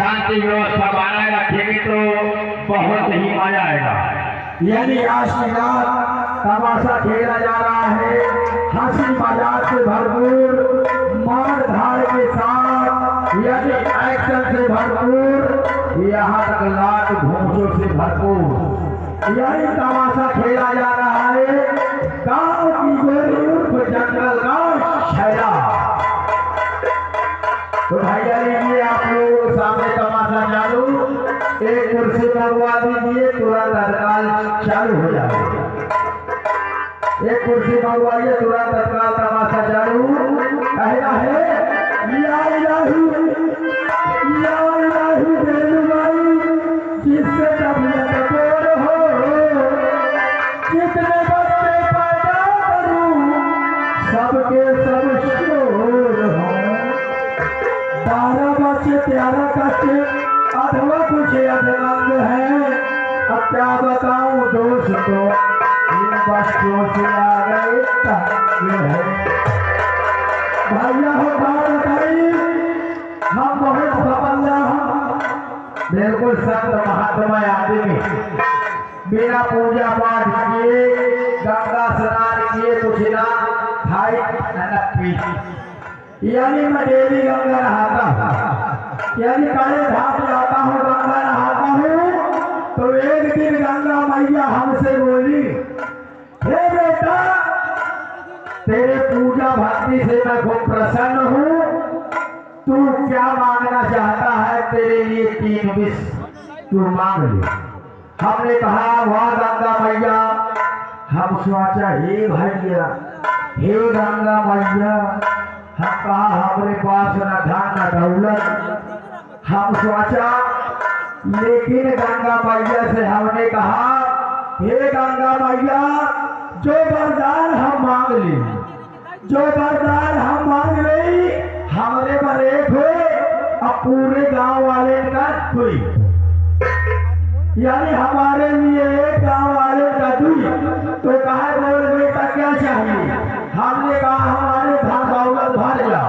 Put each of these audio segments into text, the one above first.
शांति व्यवस्था बनाए रखेंगे तो बहुत ही मजा आएगा। यानी आज की रात तमाशा खेला जा रहा है, हंसी मजाक से भरपूर, मार धाड़ के साथ, यानी एक्शन से भरपूर, यहाँ तक लात घूंसों से भरपूर, यानी तमाशा खेला जा रहा है गांव की गोरी उर्फ जंगल का शैला। तो भैया लीजिए आप लोग सामने तमाशा चालू, एक कुर्सी मंगवा दीजिए, तुरंत तत्काल चालू हो जाएगा। एक कुर्सी मंगवाइए, तुरंत तत्काल तमाशा चालू। कहना है या इलाही बेलुमाई, जिससे तबीयत तोड़ हो, कितने बच्चे पैदा करूं, सबके सब शोर हो। 12 बच्चे 13 कच्चे, अथवा कुछ अधरंग है, अब क्या बताऊं दोस्तों, इन बच्चों से आ गए तंग है। भैया हो बात बताई, हम बहुत सफल हम बिल्कुल संत महात्मा आदमी, बिना पूजा पाठ किए, गंगा स्नान किए, कुछ ना खाई न पी, यानी मैं डेली गंगा नहाता, यानी काले घाट जाता हूँ, गंगा नहाता हूँ। तो एक दिन गंगा मैया हमसे बोली, हे बेटा, तेरे पूजा भक्ति से मैं खूब प्रसन्न हूँ, तू क्या मांगना चाहता है, तेरे लिए 3 विष तू मांग ले। हमने कहा वाह गंगा मैया, हम सोचा हे भैया, हे गंगा मैया, हम कहा हमारे पास न धन न दौलत, हम सोचा, लेकिन गंगा मैया से हमने कहा हे गंगा मैया, जो वरदान हम मांग ली, जो वरदान हम मांग ली, हमारे पर एक हुए, अब पूरे गांव वाले का 2, यानी हमारे लिए एक गांव वाले का 2। तो कहा बोल बेटा क्या चाहिए, हमने कहा हमारे धन दौलत भर जा,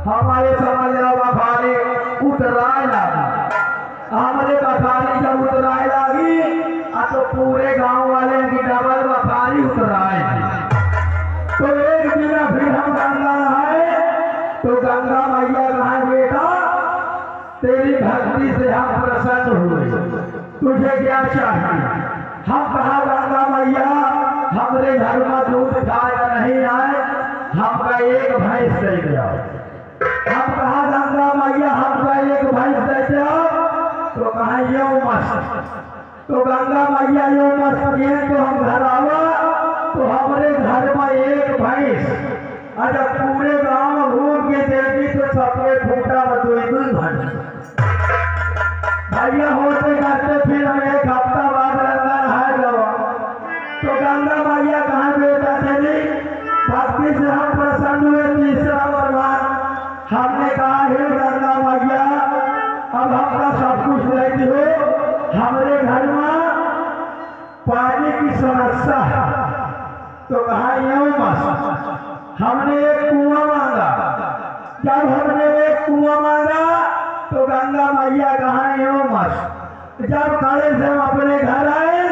हमारे समझ बखाने उतराए लगी, हमारे बखाने जब उतराए लगी तो पूरे गांव वाले की डबल बखारी उतराएगी। तो एक दिन फिर हम गंगा नहाए, तो गंगा मैया कहा बेटा, तेरी भक्ति से हम प्रसन्न हुए, तुझे क्या चाहिए। हम कहा गंगा मैया, हमारे घर में दूध खाया नहीं आए, हमका एक भैंस दे दिया। हम कहा गंगा मैया, हमका एक भैंस दे दिया। तो कहा यो मस्त, तो गंगा मैया यो मस्त किए, तो हम घर आवा, तो हमारे घर में एक भैंस, अगर पूरे गांव घूम के देखी तो सबके फूटा में 2 भैंस। भैया होते करते फिर हम एक हफ्ता बाद गंगा नहाए गवा, तो गंगा मैया कहा बेटा तेरी भक्ति से हम प्रसन्न हुए, 3रा वरदान। हमने कहा हे गंगा मैया, अब हमका सब कुछ लेती हो, हमारे घर में पानी की समस्या है। तो कहा यूं मत, हमने एक कुआं मांगा, जब हमने एक कुआं मांगा तो गंगा मैया कहा यूं मत, जब काले से हम अपने घर आए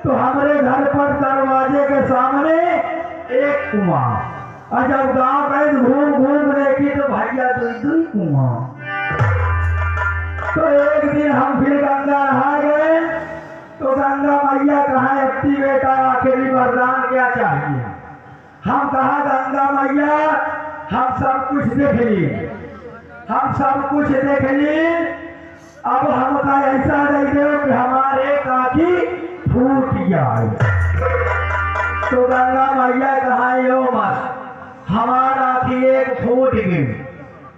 तो हमारे घर पर दरवाजे के सामने एक कुआं, और जब गांव गए घूम घूम देखी तो भैया 2 कुआं। तो एक दिन हम फिर गंगा नहा गए, तो गंगा मैया कहा अति बेटा आखिरी वरदान क्या चाहिए। हम कहा गंगा मैया, हम सब कुछ देख लिए, हम सब कुछ देख लिए, अब हमका ऐसा दे दो कि हमारे आँखी फूट जाए। तो गंगा मैया कहा यो मत, हमारा आँखी एक फूट गई,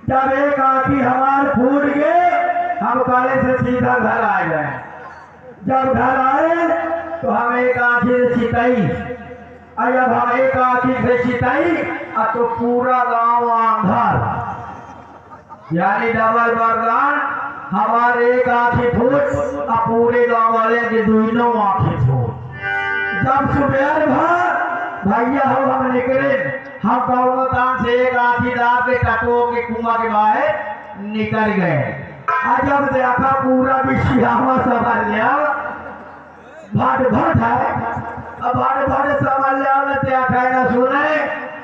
जब एक आँखी हमार फूट गए, हम काले से सीधा घर आ गए। जब घर आए तो हम एक आँखी से चिताई, और जब हम एक आँखी से चिताई तो पूरा गांव अंधार, यानी डबल वरदान, हमारे एक आँखी फूट और पूरे गांव वाले के 2 आँखी फूट। जब सुबह भैया हम निकले, हम गौरदान से एक आँखी दाब के टटो के कुआं के बाहर निकल गए। अजब देखा पूरा विषयावा समझ लिया भाट भाट है अब भाट भाट समझ लिया न देखा न सुने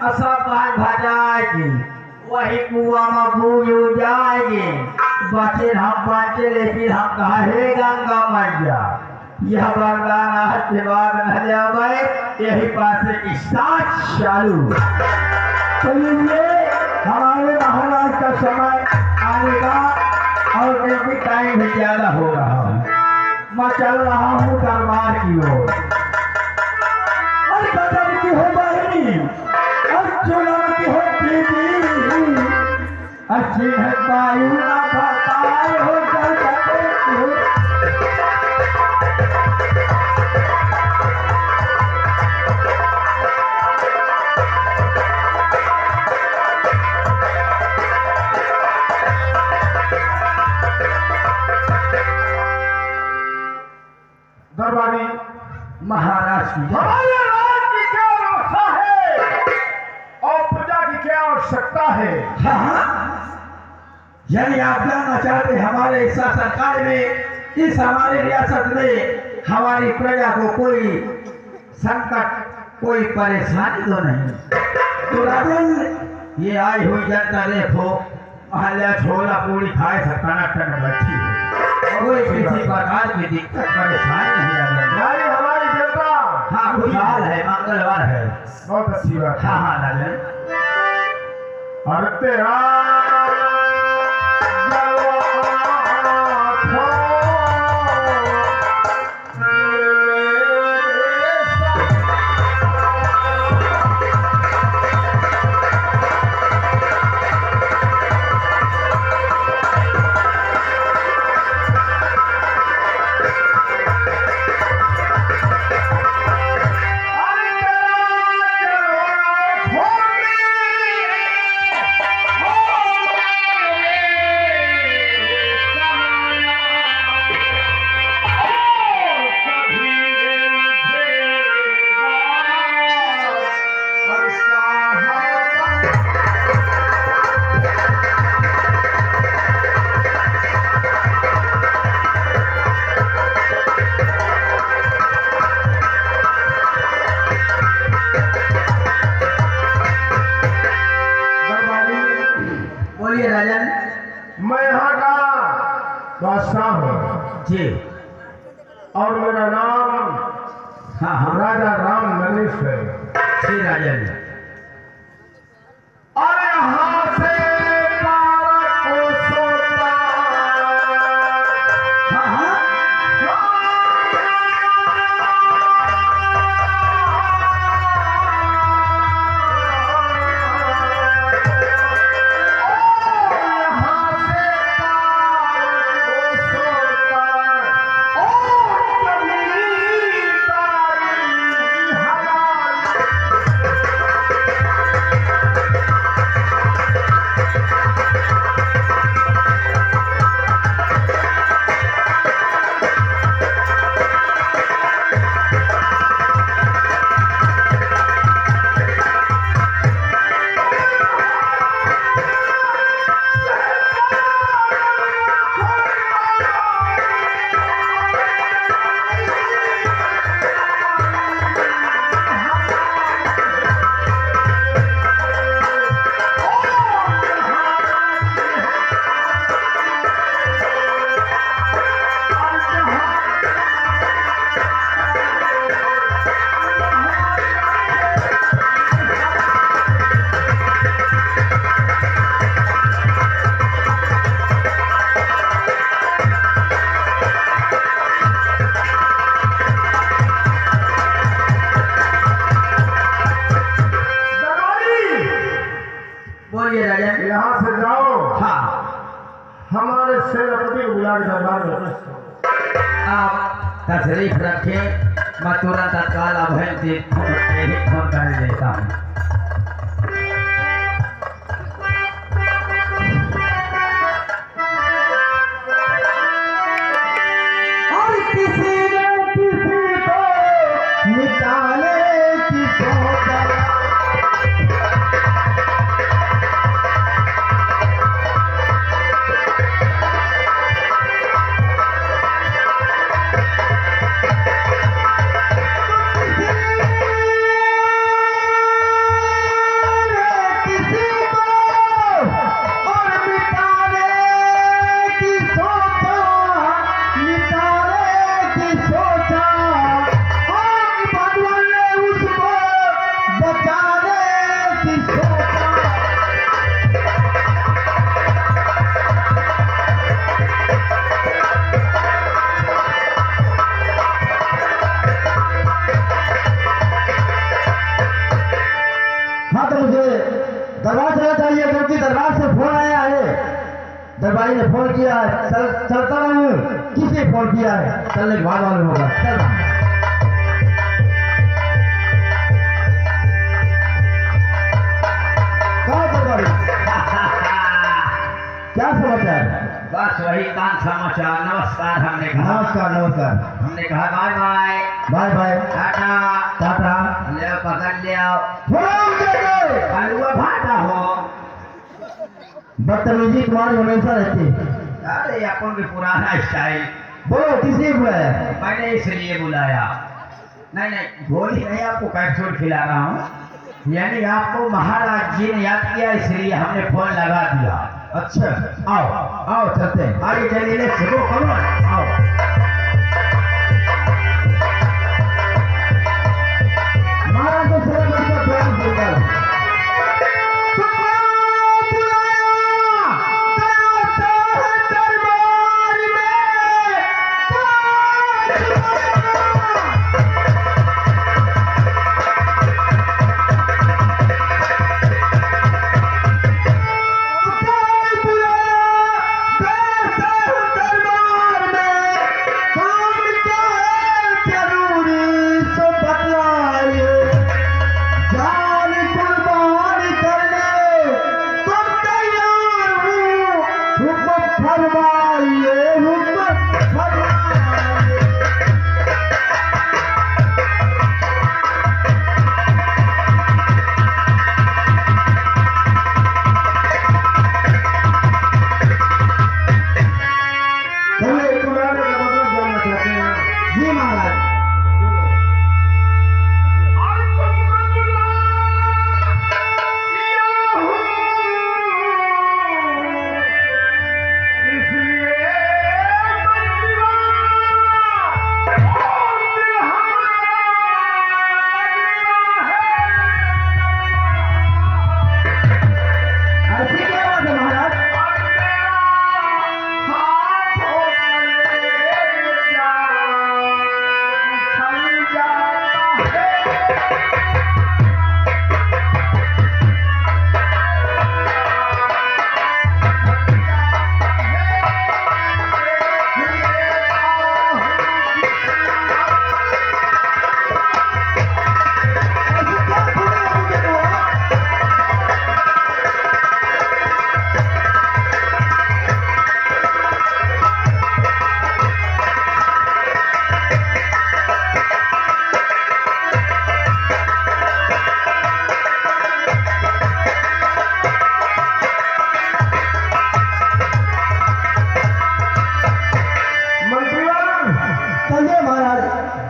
असा बात भाजाएगी वही कुआं में बूझ जाएगी बचे हम बचे लेकिन हम कहे गंगा मैया यह वरदान के बाद न जाए यही पास की साथ चालू चलिए हमारे महाराज का समय आने का और क्योंकि टाइम भी ज्यादा हो रहा मैं चल रहा हूँ दरबार की ओर और गजब की हो बहनी और चुनाव की हो दीदी अच्छी है वायु ना बताए हो दरबारी महाराज की जय। हमारे राज की क्या आशा है और प्रजा की क्या आवश्यकता है? हाँ यानी आप जानना चाहते हमारे इस सरकार में इस हमारे रियासत में हमारी प्रजा को कोई संकट कोई परेशानी तो नहीं तो राजन ये आई हुई जनता देखो महल्ला छोला पूरी खाए सकता बैठी है कोई किसी प्रकार की दिक्कत परेशानी नहीं आ रही यानी हमारी जनता हाँ खुशहाल है मंगलवार है बहुत अच्छी बात है। हाँ हाँ राजन और तेरा मैं यहाँ का बादशाह हूँ जी और मेरा नाम हाँ हाँ राजा राम नरेश है। श्री राजन और यहाँ से 12 कोसों हाँ हाँ बोलिए राजन यहाँ से जाओ हाँ हमारे सेनापति को बुला के दरबार में आप तशरीफ रखें मैं तुरंत तत्काल अभय से फोन कर देता हूँ और किसी ने किसी को निकाले की सोच चलता रहूं, किसे फोन किया है? चलने के बाद मालूम होगा। चल कहाँ दरबारी? क्या समाचार? बस वही कान समाचार। नमस्कार। हमने कहा नमस्कार नमस्कार। हमने कहा bye bye bye bye tata tata. ले पकड़ लिया फोन दे दो। अलुआ भाटा हो। बदतमीजी तुम्हारी हमेशा रहती है। अरे अपन भी पुराना स्टाइल। बोलो किसने बुलाया? मैंने इसलिए बुलाया। नहीं नहीं गोली नहीं, आपको कैप्सूल खिला रहा हूँ। यानी आपको महाराज जी ने याद किया इसलिए हमने फोन लगा दिया। अच्छा आओ आओ चलते हैं। आगे चलिए ले शुरू करो। आओ महाराज को शरण करके प्रेम देकर जी महाराज। ऐसी क्या बात है महाराज?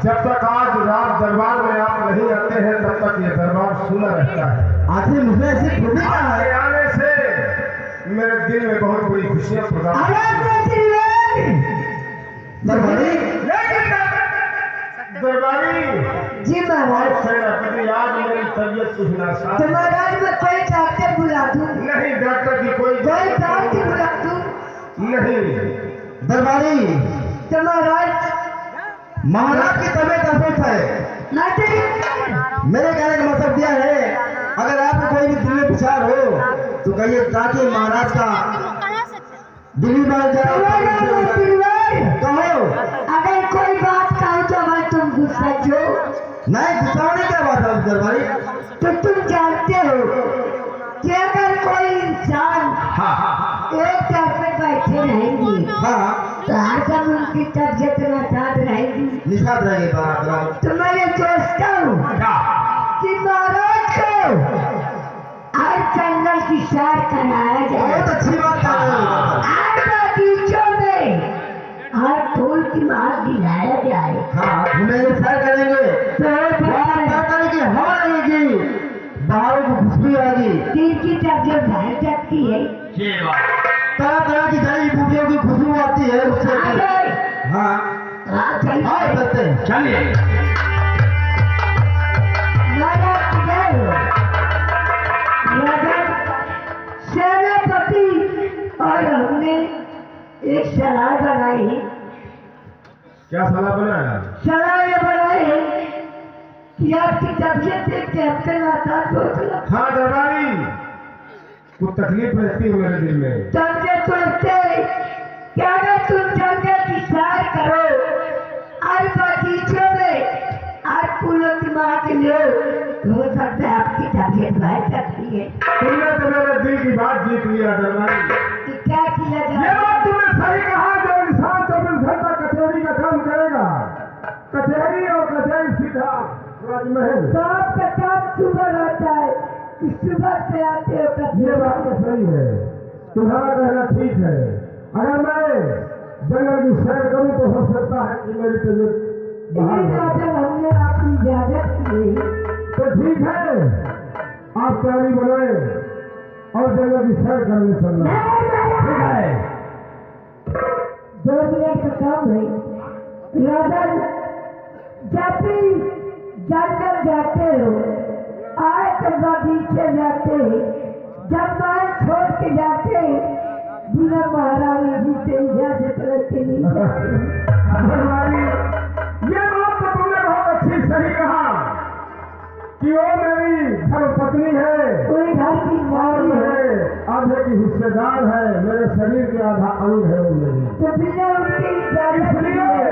जब तक आज रात दरबार में आप नहीं आते हैं तब तक ये दरबार सुना रहता है। आखिर मुझे ऐसी खूबी क्या आपके है? आने से मेरे दिल में बहुत बड़ी खुशियां प्रदान दरबारी दरबारी जी महाराज। सेनापति आज मेरी तबीयत कुछ नासाज तो महाराज मैं कोई डॉक्टर बुला दूं? नहीं, डॉक्टर की कोई कोई डॉक्टर बुला दूं? नहीं। दरबारी तो महाराज महाराज की तबीयत अस्वस्थ है। नाटक मेरे कहने का मतलब यह है, अगर आपको कोई भी दिल्ली विचार हो तो कहिए ताकि महाराज का दिल्ली में कहो। अगर कोई बात कहो तो अगर तुम गुस्सा जो नहीं गुस्साने क्या बात है दरबारी? तो तुम जानते हो कि अगर कोई इंसान एक तरफ में बैठे रहेंगे हाँ तो हरदम उनकी तबियत नासाज रहेगी। निषाद रहेंगे बराबर। तो मैं ये सोचता हूँ कि महाराज को हर जंगल की सैर कराया जाए, बहुत अच्छी बात कर रहे हो। हर बगीचों में हर फूल की मार दिलाया जाए। हाँ घूमेंगे सैर करेंगे, तो वहाँ तैर की हवा लगेगी, बाहरों को खुशबू आएगी, दिल की तबियत बढ़ सकती है। ये बात तरह तरह की जड़ी बूटियों की खुशबू आती है उससे। हाँ हाँ करते हैं। चलिए सेनापति और हमने एक सलाह बनाई। क्या सलाह बनाया? सलाह ये बनाई कि आपकी तबियत एक कैप्टन आता सोचना। हाँ दरबारी, कुछ तकलीफ रहती है मेरे दिल में। तबियत सोचते क्या निभा सकती है। तुमने तो मेरे दिल की बात जीत लिया दरबारी। कि क्या किया ये जाए? बात तुमने सही कहा, जो इंसान 24 घंटा कचहरी का काम करेगा, कचहरी और कचहरी सीधा राजमहल। काम का काम सुबह रहता है कि सुबह से आते हो ये बात तो सही है, तुम्हारा कहना ठीक है। अगर मैं जंगल की सैर करूं तो हो सकता है कि मेरी तबीयत बाहर हो। जब हमने आपकी इजाजत की तो ठीक है, आप तैयारी बनाए और जंगल की सैर करने चलना। ठीक है, 2 मिनट का काम है। राजा जब भी जंगल जाते हो, आए तो बगीचे जाते, जब महल छोड़ के जाते बिना महारानी जी से इजाजत लेते नहीं जाते। दरबारी, ये बात तो तुमने बहुत अच्छी सही कहा कि वो मेरी धर्मपत्नी है, कोई घर की और मौत है मेरे आधे की हिस्सेदार है, मेरे शरीर के आधा अंग है वो मेरी। तो बिना उनकी इजाजत इसलिए लिए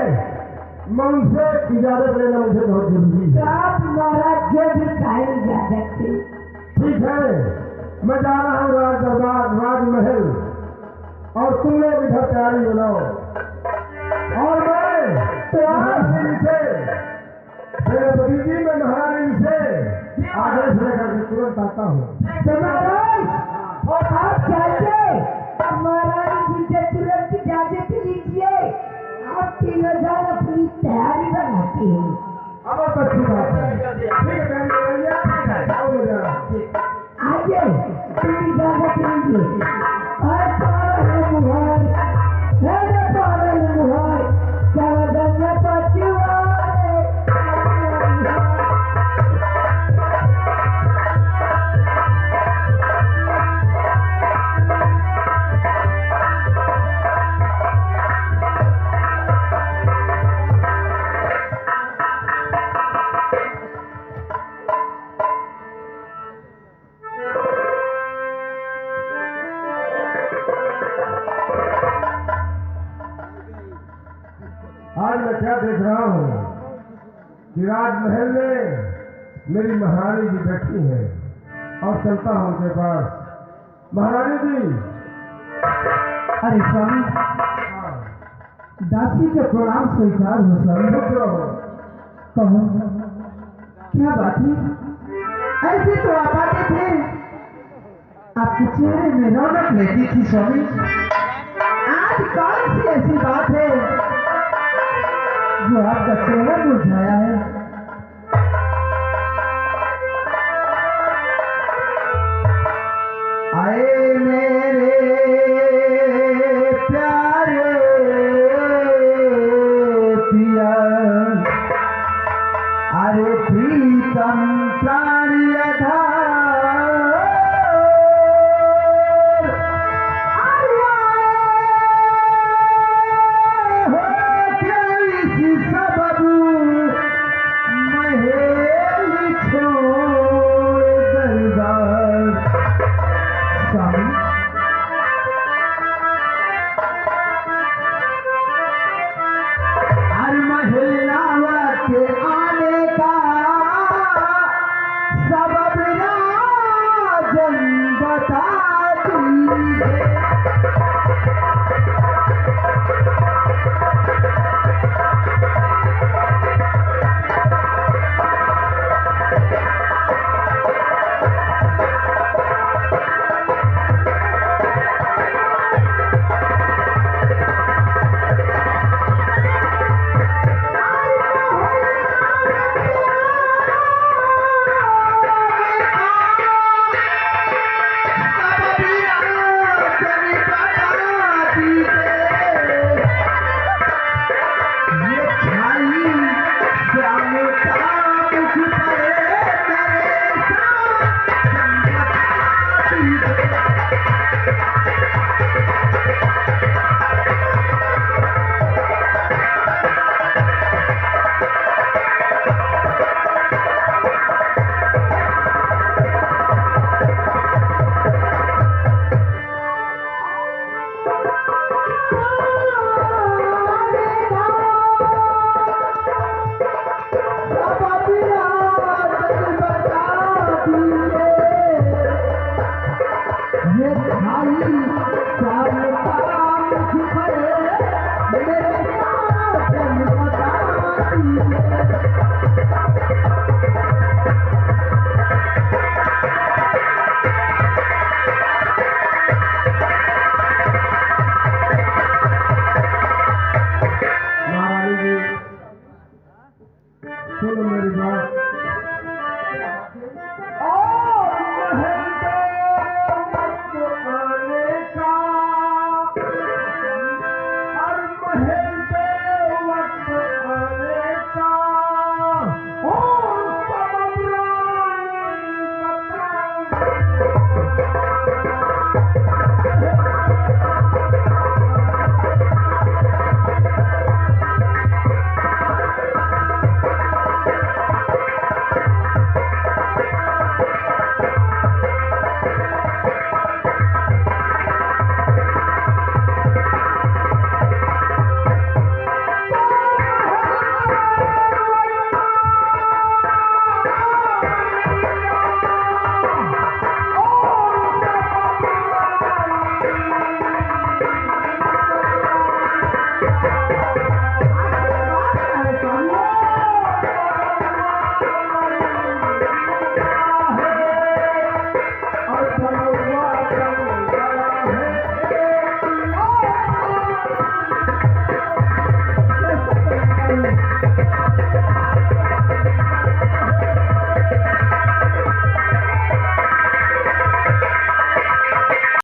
मैं उनसे इजाजत लेना मुझे बहुत जरूरी तो है। आप महाराज जो भी कहे इजाजत थी। ठीक है, मैं जा रहा हूँ राज दरबार राजमहल, और तुम लोग इधर तैयारी बनाओ, और मैं महारानी से मेरे भतीजी में महारानी से आदेश लेकर के तुरंत आता हूँ। तो महाराज और आप जाइए, अब महारानी जी से तुरंत इजाजत लीजिए। आप 3000 अपनी तैयारी बनाते हैं। अब बहुत अच्छी बात है। ठीक है, बहन भैया, आओ ले जा। आइए, तुम इजाजत लीजिए। और पागल मुहार, मेरे पागल मुहार, चल गंगा पछुआरे, आज मैं क्या देख रहा हूँ कि राजमहल में मेरी महारानी जी बैठी है, और चलता हूँ उनके पास। महारानी जी, अरे स्वामी, दासी के प्रणाम स्वीकार हो स्वामी। रुक रहो। कहो, क्या बात है? ऐसे तो आप आते थे, आपके चेहरे में रौनक रहती थी स्वामी। आज कौन सी ऐसी बात है जो आपका चेहरा मुरझाया है? आए मेरे प्यारे पिया, अरे प्रीतम प्राणी आधार, अरे आए हो कैसी सबब Thank you.